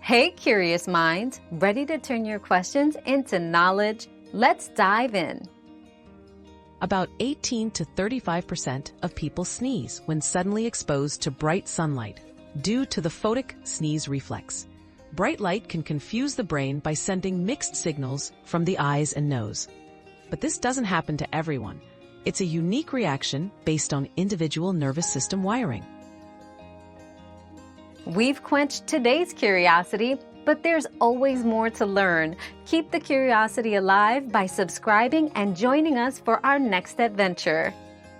Hey, curious minds, ready to turn your questions into knowledge? Let's dive in. About 18 to 35% of people sneeze when suddenly exposed to bright sunlight due to the photic sneeze reflex. Bright light can confuse the brain by sending mixed signals from the eyes and nose. But this doesn't happen to everyone. It's a unique reaction based on individual nervous system wiring. We've quenched today's curiosity, but there's always more to learn. Keep the curiosity alive by subscribing and joining us for our next adventure.